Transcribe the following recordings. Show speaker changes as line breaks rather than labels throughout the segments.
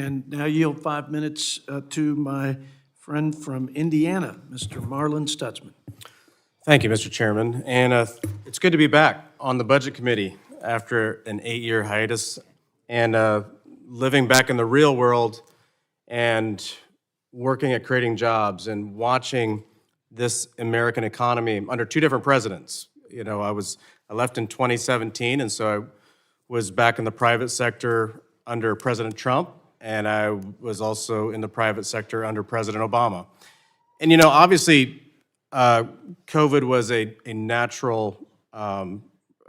and now yield 5 minutes to my friend from Indiana, Mr. Marlin Stutzman.
Thank you, Mr. Chairman. And it's good to be back on the Budget Committee after an 8-year hiatus and living back in the real world and working at creating jobs and watching this American economy under two different presidents. You know, I left in 2017, and so I was back in the private sector under President Trump, and I was also in the private sector under President Obama. And you know, obviously, COVID was a natural,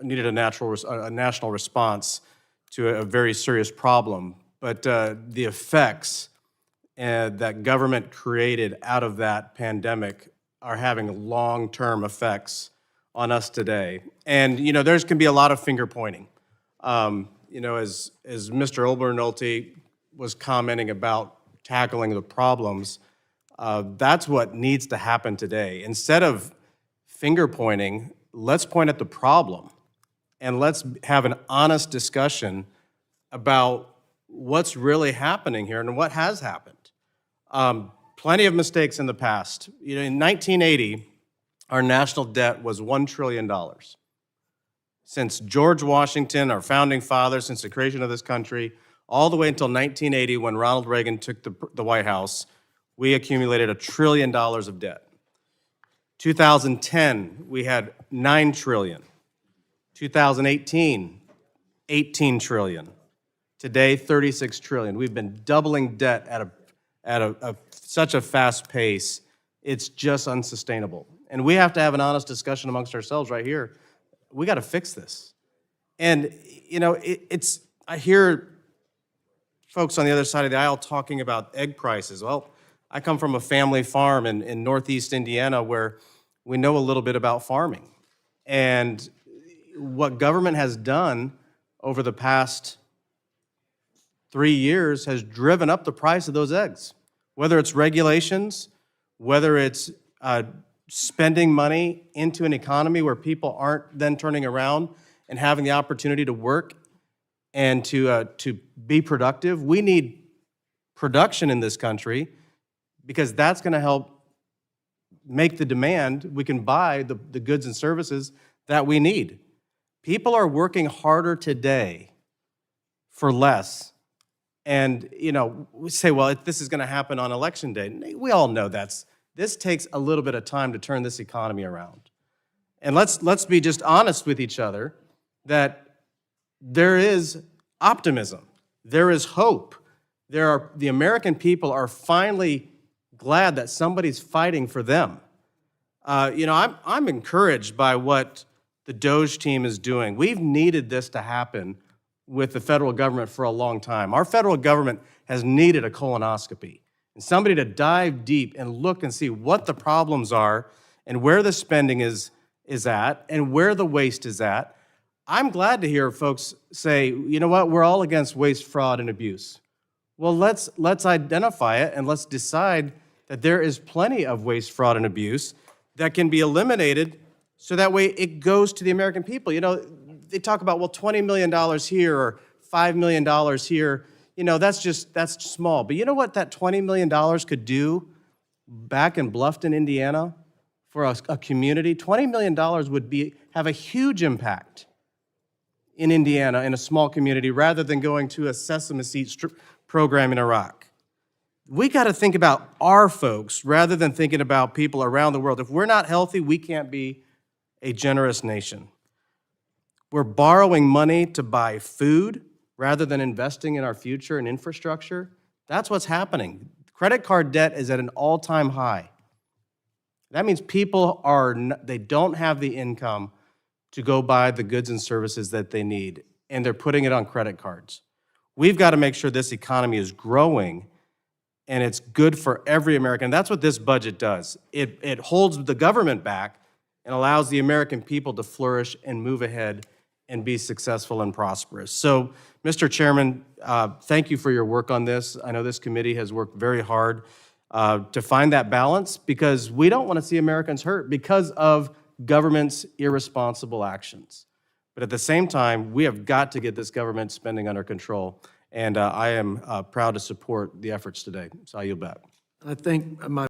needed a national response to a very serious problem. But the effects that government created out of that pandemic are having long-term effects on us today. And you know, there's can be a lot of finger pointing. You know, as Mr. Obernolte was commenting about tackling the problems, that's what needs to happen today. Instead of finger pointing, let's point at the problem and let's have an honest discussion about what's really happening here and what has happened. Plenty of mistakes in the past. You know, in 1980, our national debt was $1 trillion. Since George Washington, our founding father, since the creation of this country, all the way until 1980 when Ronald Reagan took the White House, we accumulated $1 trillion of debt. 2010, we had $9 trillion. 2018, $18 trillion. Today, $36 trillion. We've been doubling debt at such a fast pace, it's just unsustainable. And we have to have an honest discussion amongst ourselves right here. We got to fix this. And, you know, I hear folks on the other side of the aisle talking about egg prices. Well, I come from a family farm in Northeast Indiana where we know a little bit about farming. And what government has done over the past 3 years has driven up the price of those eggs, whether it's regulations, whether it's spending money into an economy where people aren't then turning around and having the opportunity to work and to be productive. We need production in this country because that's going to help make the demand. We can buy the goods and services that we need. People are working harder today for less. And, you know, we say, well, this is going to happen on election day. We all know this takes a little bit of time to turn this economy around. And let's be just honest with each other that there is optimism. There is hope. The American people are finally glad that somebody's fighting for them. You know, I'm encouraged by what the DOGE team is doing. We've needed this to happen with the federal government for a long time. Our federal government has needed a colonoscopy and somebody to dive deep and look and see what the problems are and where the spending is at and where the waste is at. I'm glad to hear folks say, you know what, we're all against waste, fraud, and abuse. Well, let's identify it and let's decide that there is plenty of waste, fraud, and abuse that can be eliminated so that way it goes to the American people. You know, they talk about, well, $20 million here or $5 million here. You know, that's small. But you know what that $20 million could do back in Bluffton, Indiana, for a community? $20 million would have a huge impact in Indiana, in a small community, rather than going to a Sesame Seed program in Iraq. We got to think about our folks rather than thinking about people around the world. If we're not healthy, we can't be a generous nation. We're borrowing money to buy food rather than investing in our future and infrastructure. That's what's happening. Credit card debt is at an all-time high. That means people they don't have the income to go buy the goods and services that they need, and they're putting it on credit cards. We've got to make sure this economy is growing and it's good for every American. That's what this budget does. It holds the government back and allows the American people to flourish and move ahead and be successful and prosperous. So, Mr. Chairman, thank you for your work on this. I know this committee has worked very hard to find that balance because we don't want to see Americans hurt because of government's irresponsible actions. But at the same time, we have got to get this government spending under control. And I am proud to support the efforts today. So I yield back.
I think my